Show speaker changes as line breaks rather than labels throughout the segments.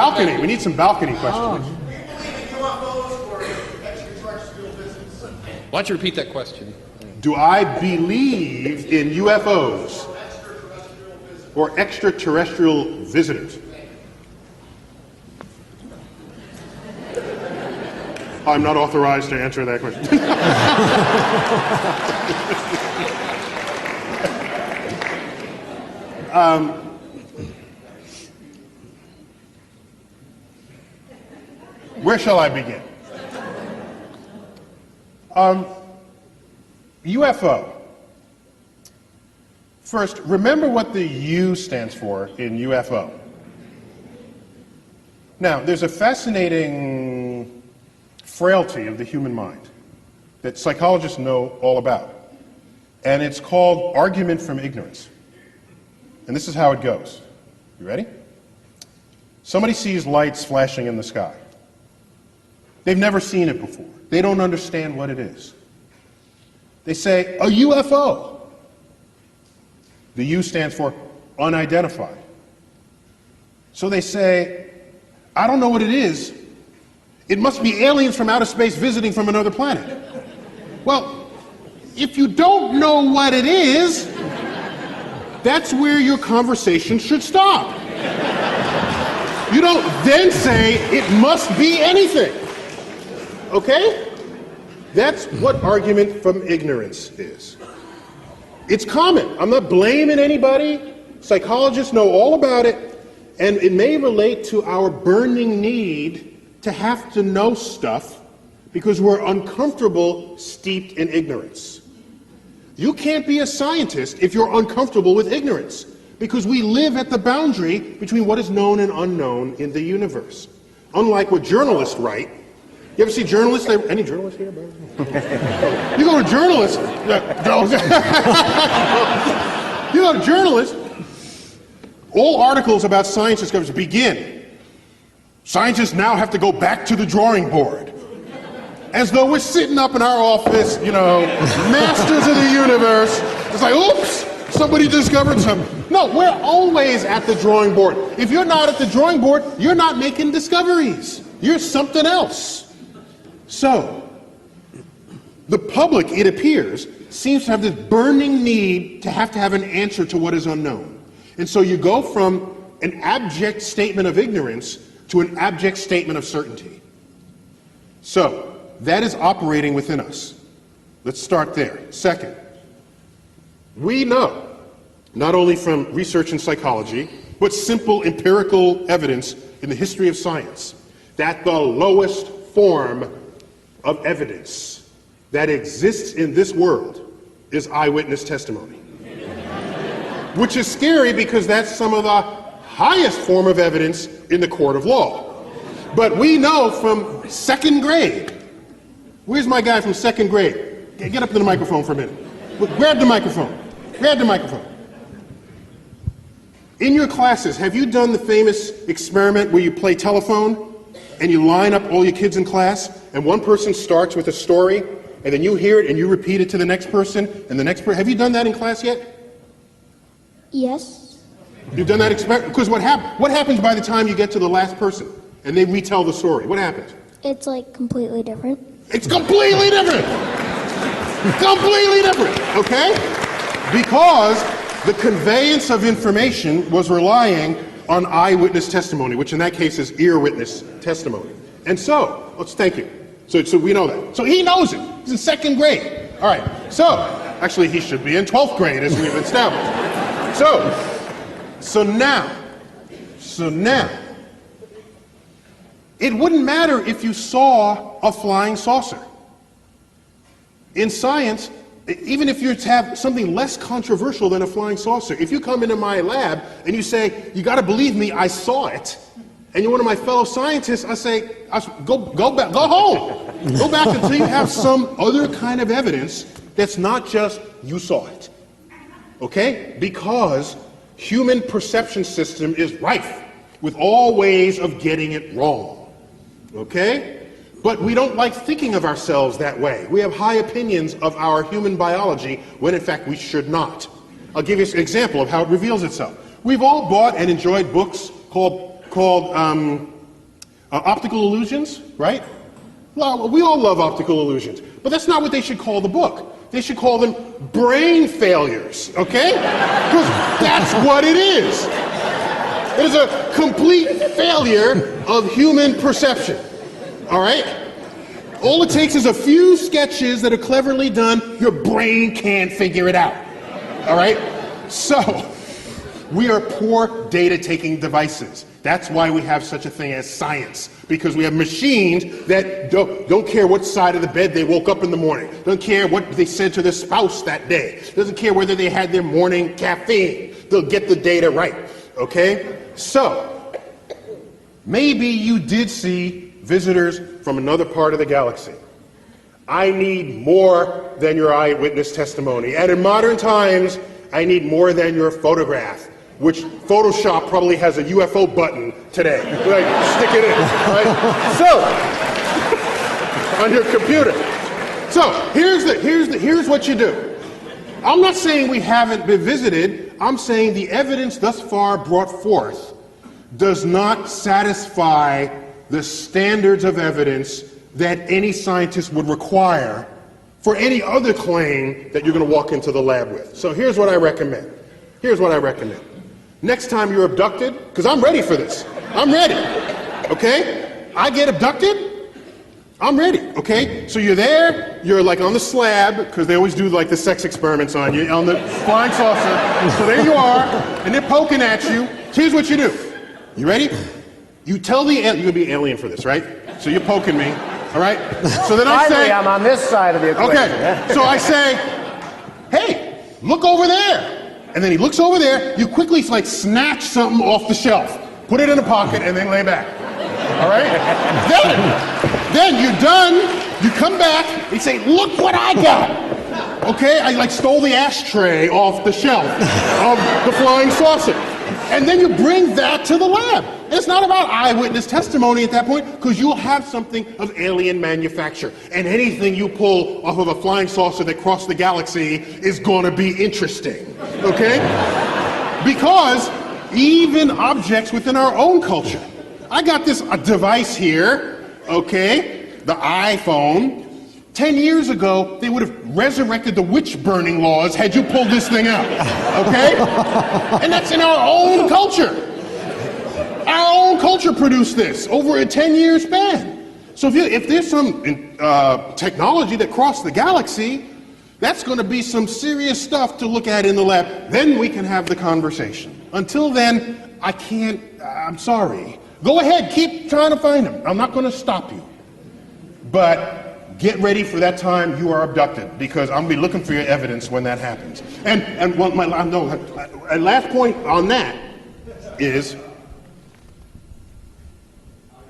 balcony. We need some balcony questions.
Why don't you repeat that question?
Do I believe in UFOs or extraterrestrial visitors? I'm not authorized to answer that question. Where shall I begin? UFO. First, remember what the U stands for in UFO. Now, there's a fascinating frailty of the human mind that psychologists know all about, and it's called argument from ignorance. And this is how it goes. You ready? Somebody sees lights flashing in the sky. They've never seen it before. They don't understand what it is. They say, a UFO. The U stands for unidentified. So they say, I don't know what it is. It must be aliens from outer space visiting from another planet. Well, if you don't know what it is, that's where your conversation should stop. You don't then say, it must be anything. Okay? That's what argument from ignorance is. It's common. I'm not blaming anybody. Psychologists know all about it, and it may relate to our burning need to have to know stuff because we're uncomfortable, steeped in ignorance. You can't be a scientist if you're uncomfortable with ignorance, because we live at the boundary between what is known and unknown in the universe. Unlike what journalists write. You ever see journalists? Any journalists here? You go to journalists. You go to journalists. All articles about science discoveries begin. Scientists now have to go back to the drawing board. As though we're sitting up in our office, you know, masters of the universe. It's like, oops, somebody discovered something. No, we're always at the drawing board. If you're not at the drawing board, you're not making discoveries. You're something else. So, the public, it appears, seems to have this burning need to have an answer to what is unknown. And so you go from an abject statement of ignorance to an abject statement of certainty. So, that is operating within us. Let's start there. Second, we know, not only from research in psychology, but simple empirical evidence in the history of science, that the lowest form of evidence that exists in this world is eyewitness testimony. Which is scary because that's some of the highest form of evidence in the court of law. But we know from second grade. Where's my guy from second grade? Get up to the microphone for a minute. Grab the microphone. Grab the microphone. In your classes, have you done the famous experiment where you play telephone and you line up all your kids in class and one person starts with a story and then you hear it and you repeat it to the next person and the next person? Have you done that in class yet?
Yes.
You've done that experiment? Because what happens by the time you get to the last person and they retell the story? What happens?
It's like completely different.
It's completely different. Completely different, okay? Because the conveyance of information was relying on eyewitness testimony, which in that case is ear witness testimony. And so, thank you. So we know that. So he knows it. He's in second grade. All right. So, actually he should be in 12th grade as we've established. So now, it wouldn't matter if you saw a flying saucer. In science, even if you have something less controversial than a flying saucer, if you come into my lab and you say, you got to believe me, I saw it, and you're one of my fellow scientists, I say, go back, go home. Go back until you have some other kind of evidence that's not just you saw it. Okay? Because human perception system is rife with all ways of getting it wrong. Okay? But we don't like thinking of ourselves that way. We have high opinions of our human biology when in fact we should not. I'll give you an example of how it reveals itself. We've all bought and enjoyed books called called optical illusions, right? Well, we all love optical illusions, but that's not what they should call the book. They should call them brain failures, okay? Because that's what it is. It is a complete failure of human perception, all right? All it takes is a few sketches that are cleverly done. Your brain can't figure it out, all right? So, we are poor data-taking devices. That's why we have such a thing as science, because we have machines that don't care what side of the bed they woke up in the morning, don't care what they said to their spouse that day, doesn't care whether they had their morning caffeine. They'll get the data right, okay? So, maybe you did see visitors from another part of the galaxy. I need more than your eyewitness testimony. And in modern times, I need more than your photograph, which Photoshop probably has a UFO button today. Like, stick it in, right? So, on your computer. So, here's what you do. I'm not saying we haven't been visited. I'm saying the evidence thus far brought forth does not satisfy the standards of evidence that any scientist would require for any other claim that you're going to walk into the lab with. So here's what I recommend. Next time you're abducted, because I'm ready for this. I'm ready, okay? I get abducted, I'm ready, okay? So you're there, you're like on the slab, because they always do like the sex experiments on you, on the flying saucer. So there you are, and they're poking at you. Here's what you do. You ready? You tell the alien, you're going to be an alien for this, right? So you're poking me, all right? So then I say...
I'm on this side of the equation.
Okay, so I say, hey, look over there. And then he looks over there, you quickly like snatch something off the shelf, put it in a pocket, and then lay back. All right? Then you're done, you come back, and say, look what I got. Okay, I like stole the ashtray off the shelf of the flying saucer. And then you bring that to the lab. And it's not about eyewitness testimony at that point, because you'll have something of alien manufacture. And anything you pull off of a flying saucer that crossed the galaxy is going to be interesting. Okay? Because even objects within our own culture. I got this device here, okay, the iPhone. 10 years ago, they would have resurrected the witch-burning laws had you pulled this thing out, okay? And that's in our own culture. Our own culture produced this over a 10-year span. So if there's some technology that crossed the galaxy, that's going to be some serious stuff to look at in the lab. Then we can have the conversation. Until then, I can't, I'm sorry. Go ahead, keep trying to find them. I'm not going to stop you. But get ready for that time you are abducted, because I'm going to be looking for your evidence when that happens. And my last point on that is,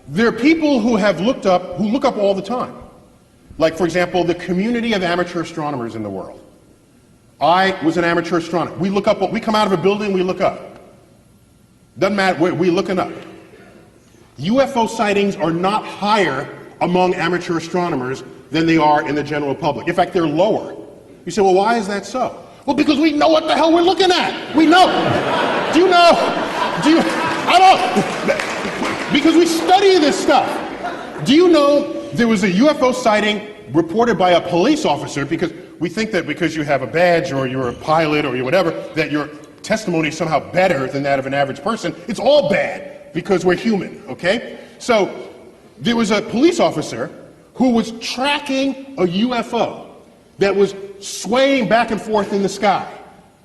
there are people who look up all the time. Like, for example, the community of amateur astronomers in the world. I was an amateur astronomer. We come out of a building, we look up. Doesn't matter, we're looking up. UFO sightings are not higher among amateur astronomers than they are in the general public. In fact, they're lower. You say, well, why is that so? Well, because we know what the hell we're looking at. We know. Do you know? I don't. Because we study this stuff. Do you know there was a UFO sighting reported by a police officer, because we think that because you have a badge or you're a pilot or you're whatever, that your testimony is somehow better than that of an average person. It's all bad because we're human, okay? So there was a police officer who was tracking a UFO that was swaying back and forth in the sky,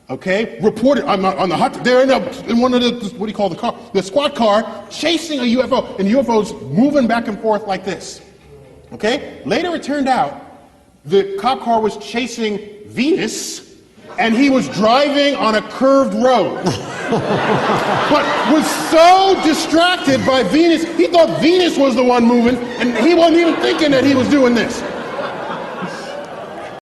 okay? Reported on the hot, they're in one of the, what do you call the car? The squad car, chasing a UFO, and the UFO's moving back and forth like this, okay? Later it turned out the cop car was chasing Venus, and he was driving on a curved road. But was so distracted by Venus, he thought Venus was the one moving, and he wasn't even thinking that he was doing this.